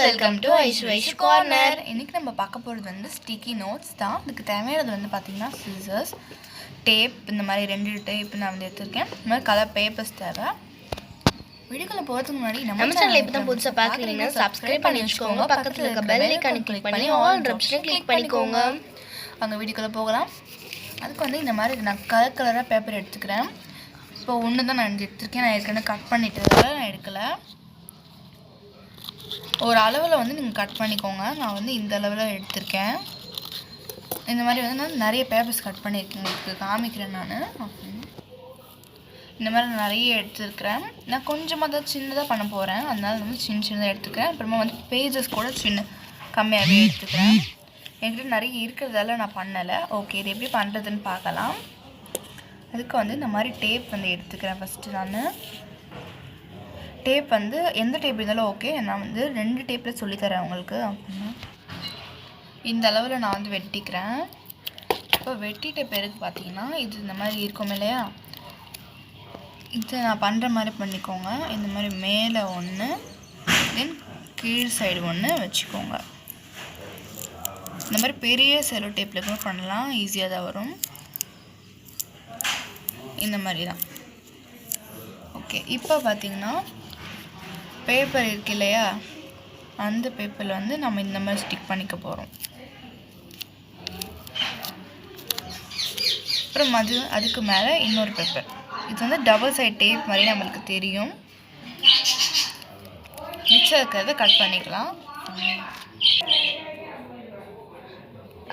Welcome to Aish corner. இன்னைக்கு நம்ம பார்க்க போகிறது வந்து ஸ்டிக்கி நோட்ஸ் தான். இதுக்கு தேவையானது வந்து பார்த்தீங்கன்னா சிசர்ஸ், டேப், இந்த மாதிரி 2 டேப் நான் வந்து எடுத்துருக்கேன். இந்த மாதிரி கலர் பேப்பர்ஸ் தேவை. வீடியோக்குள்ள போகிறதுக்கு முன்னாடி நம்ம சேனலை இப்போ தான் புதுசாக பார்க்குறீங்கன்னா சப்ஸ்கிரைப் பண்ணி வச்சுக்கோங்க. பக்கத்தில் இருக்க பெல் ஐக்கானை கிளிக் பண்ணி ஆல் ஆப்ஷனை கிளிக் பண்ணிக்கோங்க. அங்கே வீடியோக்குள்ள போகலாம். அதுக்கு வந்து இந்த மாதிரி நான் கலராக பேப்பர் எடுத்துக்கிறேன். இப்போ ஒன்று தான் நான் எடுத்துருக்கேன். நான் ஏற்கனவே கட் பண்ணிட்டு நான் எடுக்கலை. ஒரு அளவில் வந்து நீங்கள் கட் பண்ணிக்கோங்க. நான் வந்து இந்த அளவில் எடுத்திருக்கேன். இந்த மாதிரி வந்து நான் நிறைய பேப்பர்ஸ் கட் பண்ணியிருக்கேன், உங்களுக்கு காமிக்கிறேன். நான் இந்த மாதிரி நிறைய எடுத்துருக்கிறேன். நான் கொஞ்சமாக தான் சின்னதாக பண்ண போகிறேன், அதனால வந்து சின்னதாக எடுத்துக்கிறேன். அப்புறமா வந்து பேஜஸ் கூட கம்மியாகவே எடுத்துக்கிறேன். என்கிட்ட நிறைய இருக்கிறதால நான் பண்ணலை. ஓகே, இது எப்படி பண்ணுறதுன்னு பார்க்கலாம். அதுக்கு வந்து இந்த மாதிரி டேப் வந்து எடுத்துக்கிறேன். ஃபஸ்ட்டு நான் டேப் வந்து எந்த டேப் இருந்தாலும் ஓகே. நான் வந்து 2 டேப்பில் சொல்லித்தரேன் உங்களுக்கு. அப்படின்னா இந்த அளவில் நான் வந்து வெட்டிக்கிறேன். இப்போ வெட்டிட்ட பேருக்கு பார்த்தீங்கன்னா இது இந்த மாதிரி இருக்கும் இல்லையா, இதை நான் பண்ணுற மாதிரி பண்ணிக்கோங்க. இந்த மாதிரி மேலே ஒன்று, தென் கீழ் சைடு ஒன்று வச்சுக்கோங்க. இந்த மாதிரி பெரிய செலோ டேப்பில் கூட பண்ணலாம், ஈஸியாக தான் வரும். இந்த மாதிரி தான். ஓகே, இப்போ பார்த்தீங்கன்னா பேப்பர் இருக்கு இல்லையா, அந்த பேப்பரில் வந்து நம்ம இந்த மாதிரி ஸ்டிக் பண்ணிக்க போகிறோம். அப்புறம் அதுக்கு மேலே இன்னொரு பேப்பர். இது வந்து டபுள் சைட் டேப் மாதிரி நம்மளுக்கு தெரியும். மிச்சம் இருக்கிறத கட் பண்ணிக்கலாம்.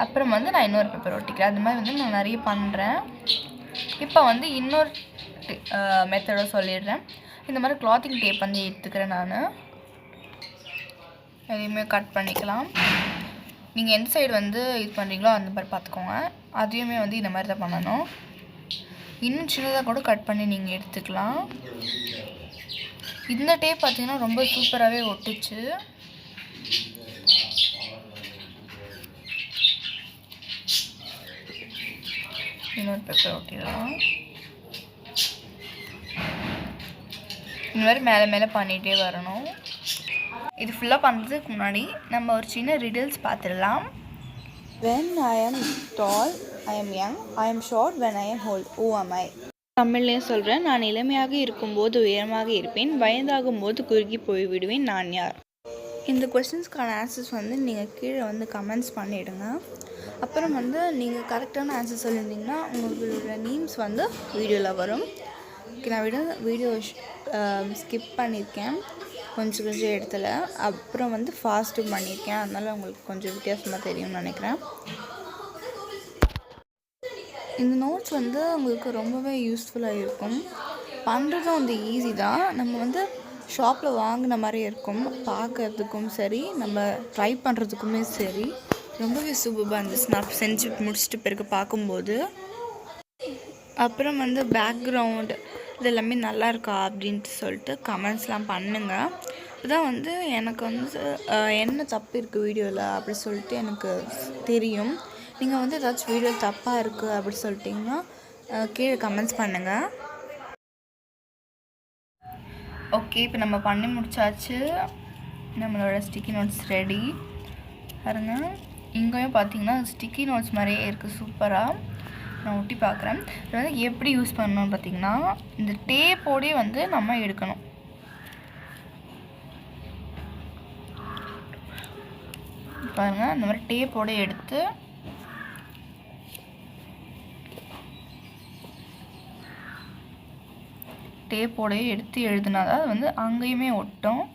அப்புறம் வந்து நான் இன்னொரு பேப்பர் ஒட்டிக்கிறேன். அது மாதிரி வந்து நான் நிறைய பண்ணுறேன். இப்போ வந்து இன்னொரு மெத்தடை சொல்லிடுறேன். இந்த மாதிரி கிளாத்திங் டேப் வந்து எடுத்துக்கிறேன். நான் எதையுமே கட் பண்ணிக்கலாம். நீங்கள் எந்த சைடு வந்து இது பண்ணுறீங்களோ அந்த மாதிரி பார்த்துக்கோங்க. அதையுமே வந்து இந்த மாதிரி தான் பண்ணணும். இன்னும் சின்னதாக கூட கட் பண்ணி நீங்கள் எடுத்துக்கலாம். இந்த டேப் பார்த்தீங்கன்னா ரொம்ப சூப்பராகவே ஒட்டுச்சு. இன்னொரு பேப்பர் ஒட்டிடலாம். இந்த மாதிரி மேலே மேலே பண்ணிகிட்டே வரணும். இது ஃபுல்லாக பண்ணுறதுக்கு முன்னாடி நம்ம ஒரு சின்ன ரிடில்ஸ் பார்த்துடலாம். When I am tall, I am young. I am short when I am old. Who am I? தமிழ்லேயும் சொல்கிறேன். நான் இளமையாக இருக்கும்போது உயரமாக இருப்பேன், வயதாகும் போது குறுகி போய்விடுவேன். நான் யார்? இந்த கொஸ்டின்ஸ்க்கான ஆன்சர்ஸ் வந்து நீங்கள் கீழே வந்து கமெண்ட்ஸ் பண்ணிவிடுங்க. அப்புறம் வந்து நீங்கள் கரெக்டான ஆன்சர் சொல்லியிருந்தீங்கன்னா உங்களோட நேம்ஸ் வந்து வீடியோவில் வரும். நான் வீடியோ ஸ்கிப் பண்ணியிருக்கேன் கொஞ்சம் இடத்துல. அப்புறம் வந்து ஃபாஸ்ட்டும் பண்ணியிருக்கேன், அதனால் உங்களுக்கு கொஞ்சம் வித்தியாசமாக தெரியும்னு நினைக்கிறேன். இந்த நோட்ஸ் வந்து உங்களுக்கு ரொம்பவே யூஸ்ஃபுல்லாக இருக்கும். பண்ணுறதும் வந்து ஈஸி தான். நம்ம வந்து ஷாப்பில் வாங்கின மாதிரி இருக்கும் பார்க்குறதுக்கும் சரி, நம்ம ட்ரை பண்ணுறதுக்குமே சரி. ரொம்பவே சூப்பராக இருந்துச்சு நான் செஞ்சு முடிச்சுட்டு பிறகு பார்க்கும்போது. அப்புறம் வந்து பேக்ரவுண்ட் இது எல்லாமே நல்லா இருக்கா அப்படின்ட்டு சொல்லிட்டு கமெண்ட்ஸ்லாம் பண்ணுங்கள். இதுதான் வந்து எனக்கு வந்து என்ன தப்பு இருக்குது வீடியோவில் அப்படி சொல்லிட்டு எனக்கு தெரியும். நீங்கள் வந்து ஏதாச்சும் வீடியோ தப்பாக இருக்குது அப்படி சொல்லிட்டிங்கன்னா கீழே கமெண்ட்ஸ் பண்ணுங்கள். ஓகே, இப்போ நம்ம பண்ணி முடிச்சாச்சு. நம்மளோட ஸ்டிக்கி நோட்ஸ் ரெடி. பாருங்க, இங்கேயும் பார்த்தீங்கன்னா ஸ்டிக்கி நோட்ஸ் மாதிரியே இருக்குது சூப்பராக. நான் ஒட்டி பார்க்குறேன். இது வந்து எப்படி யூஸ் பண்ணணும்னு பார்த்தீங்கன்னா இந்த டேப்போடே வந்து நம்ம எடுக்கணும். பாருங்கள், இந்த மாதிரி டேப்போட எடுத்து எழுதுனா தான் அது வந்து அங்கேயுமே ஒட்டும்.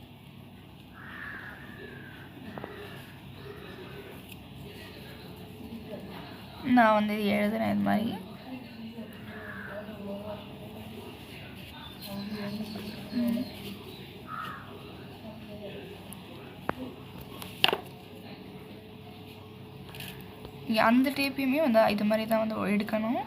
நான் வந்து எழுதுறேன் இது மாதிரி. அந்த டேப்பையுமே வந்து இது மாதிரி தான் வந்து எடுக்கணும்.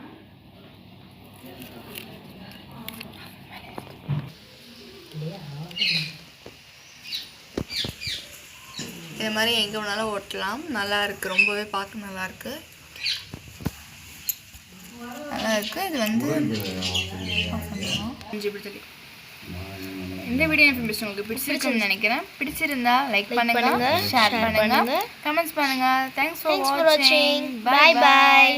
இது மாதிரி எங்கே வேணாலும் ஒட்டலாம். நல்லா இருக்குது, ரொம்பவே பார்க்க நல்லாயிருக்கு. நல்லா இருக்குது. இது வந்து இந்த வீடியோ இன்ஃபர்மேஷன் உங்களுக்கு பிடிச்சிருக்குன்னு நினைக்கிறேன். பிடிச்சிருந்தா லைக் பண்ணுங்க, ஷேர் பண்ணுங்க, கமெண்ட்ஸ் பண்ணுங்க. தேங்க்ஸ் ஃபார் வாட்சிங். Bye by.